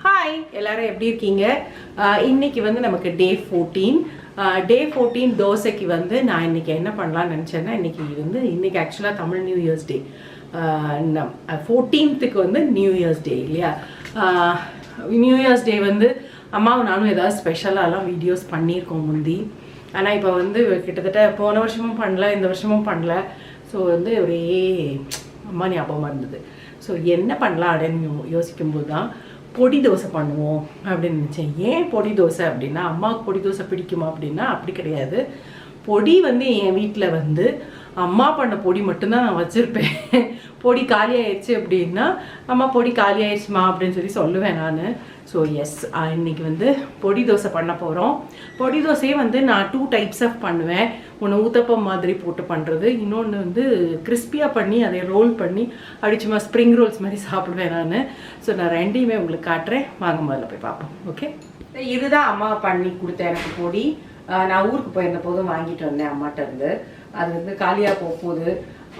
Hi எல்லாரும் எப்படி இருக்கீங்க? இன்னைக்கு வந்து நமக்கு டே 14. டே 14 தோசைக்கு வந்து நான் இன்னைக்கு என்ன பண்ணலாம்னு நினச்சேன்னா, இன்னைக்கு ஆக்சுவலாக தமிழ் நியூ இயர்ஸ் டே. 14th வந்து நியூ இயர்ஸ் டே இல்லையா? நியூ இயர்ஸ் டே வந்து அம்மாவும் நானும் ஏதாவது ஸ்பெஷலாலாம் வீடியோஸ் பண்ணியிருக்கோம் முந்தி. ஆனால் இப்போ வந்து கிட்டத்தட்ட போன வருஷமும் பண்ணல, இந்த வருஷமும் பண்ணல. ஸோ வந்து ஒரே அம்மா ஞாபகமாக இருந்தது. ஸோ என்ன பண்ணலாம் அப்படின்னு யோசிக்கும்போது தான் பொடி தோசை பண்ணுவோம் அப்படின்னு நினச்சேன். ஏன் பொடி தோசை அப்படின்னா, அம்மாவுக்கு பொடி தோசை பிடிக்குமா அப்படின்னா அப்படி கிடையாது. பொடி வந்து என் வீட்டில் வந்து அம்மா பண்ண பொடி மட்டும்தான் நான் வச்சுருப்பேன். பொடி காலி ஆயிடுச்சு அப்படின்னா, அம்மா பொடி காலி ஆயிடுச்சுமா அப்படின்னு சொல்லுவேன் நான். ஸோ எஸ், இன்னைக்கு வந்து பொடி தோசை பண்ண போகிறோம். பொடி தோசையே வந்து நான் 2 types ஆஃப் பண்ணுவேன். ஒன்று ஊத்தப்பம் மாதிரி போட்டு பண்ணுறது, இன்னொன்று வந்து கிறிஸ்பியாக பண்ணி அதை ரோல் பண்ணி அப்படி சும்மா ஸ்ப்ரிங் ரோல்ஸ் மாதிரி சாப்பிடுவேன் நான். ஸோ நான் ரெண்டையுமே உங்களுக்கு காட்டுறேன், வாங்க முதல்ல போய் பார்ப்போம். ஓகே, இதுதான் அம்மா பண்ணி கொடுத்தேன் எனக்கு பொடி. நான் ஊருக்கு போயிருந்த போதும் வாங்கிட்டு வந்தேன் அம்மாட்ட இருந்து. அது வந்து காலியாக போகுது.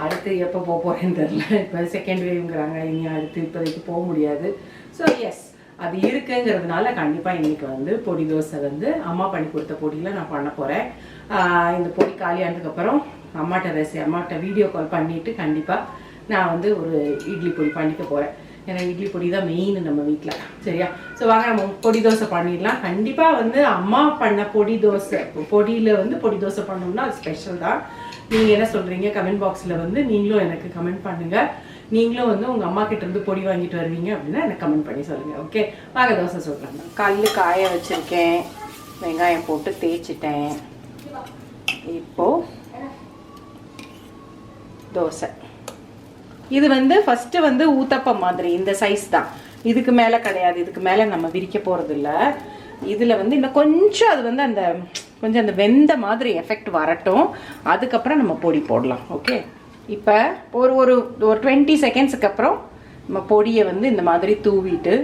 அடுத்து எப்போ போகிறேன்னு தெரில. இப்போ செகண்ட் வேவ்ங்கிறாங்க, இனி அடுத்து இப்போதைக்கு போக முடியாது. ஸோ எஸ், அது இருக்குங்கிறதுனால கண்டிப்பாக இன்றைக்கி வந்து பொடி தோசை வந்து அம்மா பண்ணி கொடுத்த பொடியில் நான் பண்ண போகிறேன். இந்த பொடி காலியானதுக்கப்புறம் அம்மாட்ட வீடியோ கால் பண்ணிவிட்டு கண்டிப்பாக நான் வந்து ஒரு இட்லி பொடி பண்ணிக்க போகிறேன். ஏன்னா இட்லி பொடி தான் மெயின் நம்ம வீட்டில், சரியா? ஸோ வாங்க நம்ம பொடி தோசை பண்ணிடலாம். கண்டிப்பாக வந்து அம்மா பண்ண பொடி தோசை, பொடியில் வந்து பொடி தோசை பண்ணோம்னா அது ஸ்பெஷல் தான். நீங்கள் என்ன சொல்கிறீங்க கமெண்ட் பாக்ஸில் வந்து நீங்களும் எனக்கு கமெண்ட் பண்ணுங்கள். நீங்களும் வந்து உங்கள் அம்மா கிட்ட இருந்து பொடி வாங்கிட்டு வருவீங்க அப்படின்னா எனக்கு கமெண்ட் பண்ணி சொல்லுங்கள். ஓகே, வாங்க தோசை சொல்கிறாங்க. கல் காய வச்சுருக்கேன், வெங்காயம் போட்டு தேய்ச்சிட்டேன். இப்போது தோசை இது வந்து ஃபஸ்ட்டு வந்து ஊத்தப்பம் மாதிரி இந்த சைஸ் தான். இதுக்கு மேலே கிடையாது, இதுக்கு மேலே நம்ம விரிக்க போகிறது இல்லை. இதில் வந்து இன்னும் கொஞ்சம் அது வந்து அந்த வெந்த மாதிரி எஃபெக்ட் வரட்டும், அதுக்கப்புறம் நம்ம பொடி போடலாம். ஓகே, இப்போ ஒரு 20 செகண்ட்ஸுக்கு அப்புறம் நம்ம பொடியை வந்து இந்த மாதிரி தூவிட்டு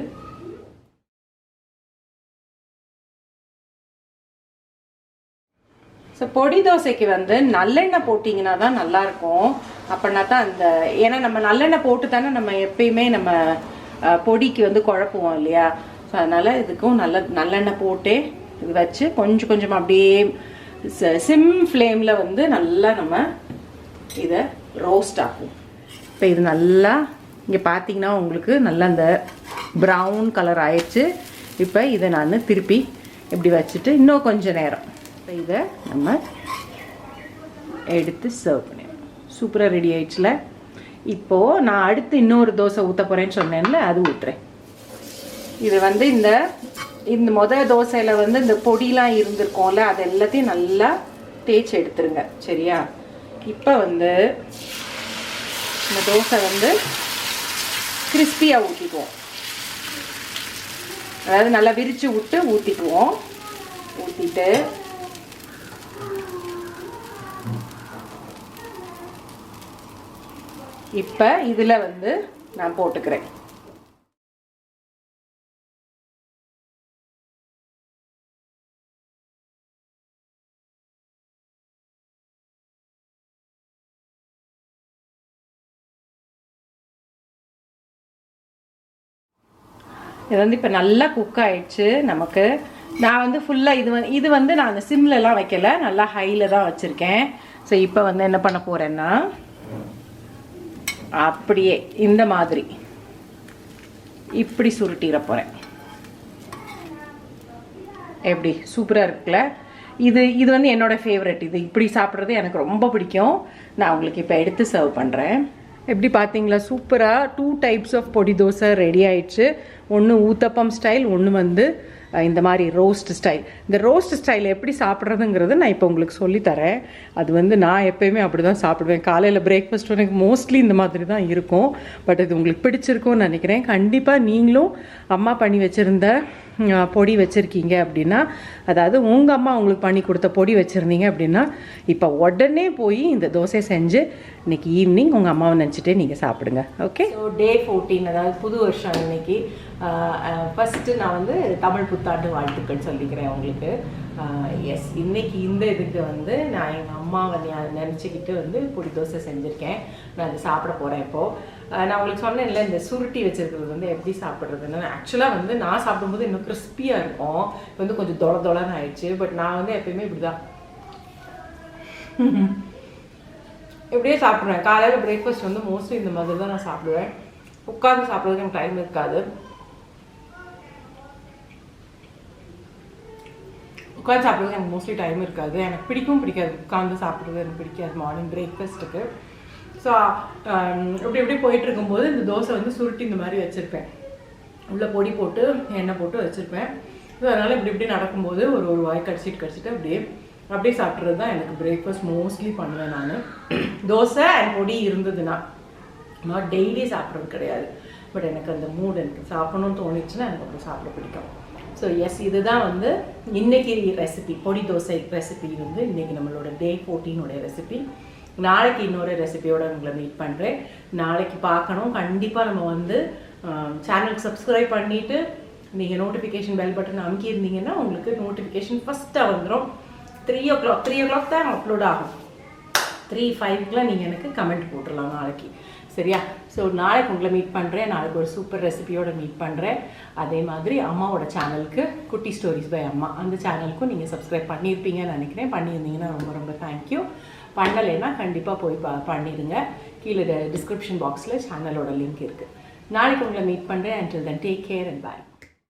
ஸோ பொடி தோசைக்கு வந்து நல்லெண்ணெய் போட்டிங்கன்னா தான் நல்லாயிருக்கும். அப்படின்னா தான் ஏன்னா நம்ம நல்லெண்ணெய் போட்டு தானே நம்ம எப்பயுமே நம்ம பொடிக்கு வந்து குழப்புவோம் இல்லையா? ஸோ அதனால் இதுக்கும் நல்லெண்ணெய் போட்டு இது வச்சு கொஞ்சம் கொஞ்சமாக அப்படியே சிம் ஃப்ளேமில் வந்து நல்லா நம்ம இதை ரோஸ்ட் ஆகும். இப்போ இது நல்லா இங்கே பார்த்தீங்கன்னா உங்களுக்கு நல்லா அந்த ப்ரௌன் கலர் ஆயிடுச்சு. இப்போ இதை நான் திருப்பி இப்படி வச்சுட்டு இன்னும் கொஞ்சம் நேரம் இப்போ இதை நம்ம எடுத்து சர்வ் பண்ணிடுவோம். சூப்பராக ரெடி ஆயிடுச்சுல. இப்போது நான் அடுத்து இன்னொரு தோசை ஊற்ற போகிறேன்னு சொன்னேன்ல, அது ஊற்றுறேன். இது வந்து இந்த முதல் தோசையில் வந்து இந்த பொடியெலாம் இருந்திருக்கோம்ல, அது எல்லாத்தையும் நல்லா தேய்ச்சி எடுத்துருங்க, சரியா? இப்போ வந்து இந்த தோசை வந்து கிறிஸ்பியாக ஊற்றிக்குவோம். அதாவது நல்லா விரித்து விட்டு ஊற்றிக்குவோம். ஊற்றிட்டு இப்போ இதில் வந்து நான் போட்டுக்கிறேன். இது வந்து இப்போ நல்லா குக் ஆயிடுச்சு நமக்கு. நான் வந்து ஃபுல்லாக இது வந்து நான் சிம்லலாம் வைக்கல, நல்லா ஹையில் தான் வச்சுருக்கேன். ஸோ இப்போ வந்து என்ன பண்ண போகிறேன்னா, அப்படியே இந்த மாதிரி இப்படி சுருட்டிட போகிறேன். எப்படி சூப்பராக இருக்குல்ல? இது வந்து என்னோடய ஃபேவரட். இது இப்படி சாப்பிட்றது எனக்கு ரொம்ப பிடிக்கும். நான் உங்களுக்கு இப்போ எடுத்து சர்வ் பண்ணுறேன். எப்படி பார்த்தீங்களா? சூப்பராக 2 types ஆஃப் பொடி தோசை ரெடி ஆயிடுச்சு. ஒன்று ஊத்தப்பம் ஸ்டைல், ஒன்று வந்து இந்த மாதிரி ரோஸ்ட் ஸ்டைல். இந்த ரோஸ்ட் ஸ்டைல் எப்படி சாப்பிட்றதுங்கிறது நான் இப்போ உங்களுக்கு சொல்லித்தரேன். அது வந்து நான் எப்போயுமே அப்படி தான் சாப்பிடுவேன். காலையில் பிரேக்ஃபாஸ்ட் எனக்கு மோஸ்ட்லி இந்த மாதிரி தான் இருக்கும். பட் இது உங்களுக்கு பிடிச்சிருக்கும்னு நினைக்கிறேன். கண்டிப்பாக நீங்களும் அம்மா பண்ணி வச்சுருந்த பொடி வச்சுருக்கீங்க அப்படின்னா, அதாவது உங்கள் அம்மா உங்களுக்கு பண்ணி கொடுத்த பொடி வச்சுருந்தீங்க அப்படின்னா, இப்போ உடனே போய் இந்த தோசை செஞ்சு இன்னைக்கு ஈவினிங் உங்கள் அம்மாவை நினச்சிட்டே நீங்கள் சாப்பிடுங்க. ஓகே, ஸோ டே 14, அதாவது புது வருஷம் இன்னைக்கு. ஃபஸ்ட்டு நான் வந்து தமிழ் புத்தாண்டு வாழ்த்துக்கள் சொல்லிக்கிறேன் உங்களுக்கு. எஸ் இன்னைக்கு இந்த இதுக்கு வந்து நான் எங்கள் அம்மாவை நினச்சிக்கிட்டு வந்து பொடி தோசை செஞ்சுருக்கேன். நான் அது சாப்பிட போகிறேன் இப்போது. நான் உங்களுக்கு சொன்னேன்ல இந்த சுருட்டி வச்சுருக்கிறது வந்து எப்படி சாப்பிட்றதுன்னு. ஆக்சுவலாக வந்து நான் சாப்பிடும்போது இன்னும் கிறிஸ்பியாக இருக்கும். இப்போ வந்து கொஞ்சம் தொலைன்னு ஆயிடுச்சு. பட் நான் வந்து எப்பயுமே இப்படி தான் இப்படியே சாப்பிடுவேன். காலையில் பிரேக்ஃபாஸ்ட் வந்து மோஸ்ட்லி இந்த மாதிரி தான் நான் சாப்பிடுவேன். உட்காந்து சாப்பிட்றதுக்கு எனக்கு டைம் இருக்காது. உட்காந்து சாப்பிட்றது எனக்கு மோஸ்ட்லி டைம் இருக்காது. எனக்கு பிடிக்காது உட்காந்து சாப்பிட்றது, எனக்கு பிடிக்காது மார்னிங் பிரேக்ஃபாஸ்ட்டுக்கு. ஸோ இப்படி போயிட்டு இருக்கும்போது இந்த தோசை வந்து சுருட்டி இந்த மாதிரி வச்சுருப்பேன். உள்ள பொடி போட்டு எண்ணெய் போட்டு வச்சுருப்பேன். ஸோ அதனால் இப்படி நடக்கும்போது ஒரு வாய் கடிச்சிட்டு அப்படியே சாப்பிட்றது தான் எனக்கு பிரேக்ஃபாஸ்ட் மோஸ்ட்லி பண்ணுவேன் நான். தோசை அண்ட் பொடி இருந்ததுன்னா நான் டெய்லி சாப்பிட்றது கிடையாது. பட் எனக்கு அந்த மூட் எனக்கு சாப்பிடணும்னு தோணிச்சுன்னா எனக்கு அப்புறம் சாப்பிட பிடிக்கும். ஸோ எஸ் இதுதான் வந்து இன்றைக்கி ரெசிபி, பொடி தோசை ரெசிபி வந்து இன்றைக்கி நம்மளோட டே 14 ரெசிபி. நாளைக்கு இன்னொரு ரெசிபியோட உங்களை மீட் பண்ணுறேன். நாளைக்கு பார்க்கணும். கண்டிப்பாக நம்ம வந்து சேனலுக்கு சப்ஸ்கிரைப் பண்ணிவிட்டு நீங்கள் நோட்டிஃபிகேஷன் பெல் பட்டன் அமுக்கியிருந்தீங்கன்னா உங்களுக்கு நோட்டிஃபிகேஷன் ஃபஸ்ட்டாக வந்துடும். 3 o'clock தான் அப்லோட் ஆகும். 3:05 நீங்கள் எனக்கு கமெண்ட் போட்டுடலாம் நாளைக்கு. சரியா? ஸோ நாளைக்கு உங்களை மீட் பண்ணுறேன். நாளைக்கு ஒரு சூப்பர் ரெசிபியோட மீட் பண்ணுறேன். அதே மாதிரி அம்மாவோட சேனலுக்கு குட்டி ஸ்டோரிஸ் பை அம்மா, அந்த சேனலுக்கும் நீங்கள் சப்ஸ்கிரைப் பண்ணியிருப்பீங்கன்னு நினைக்கிறேன். பண்ணியிருந்தீங்கன்னா ரொம்ப தேங்க்யூ. பண்ணலைன்னா கண்டிப்பாக போய் பண்ணிடுங்க. கீழே டிஸ்கிரிப்ஷன் பாக்ஸில் சேனலோட லிங்க் இருக்குது. நாளைக்கு உங்களை மீட் பண்ணுறேன். until then take care and bye.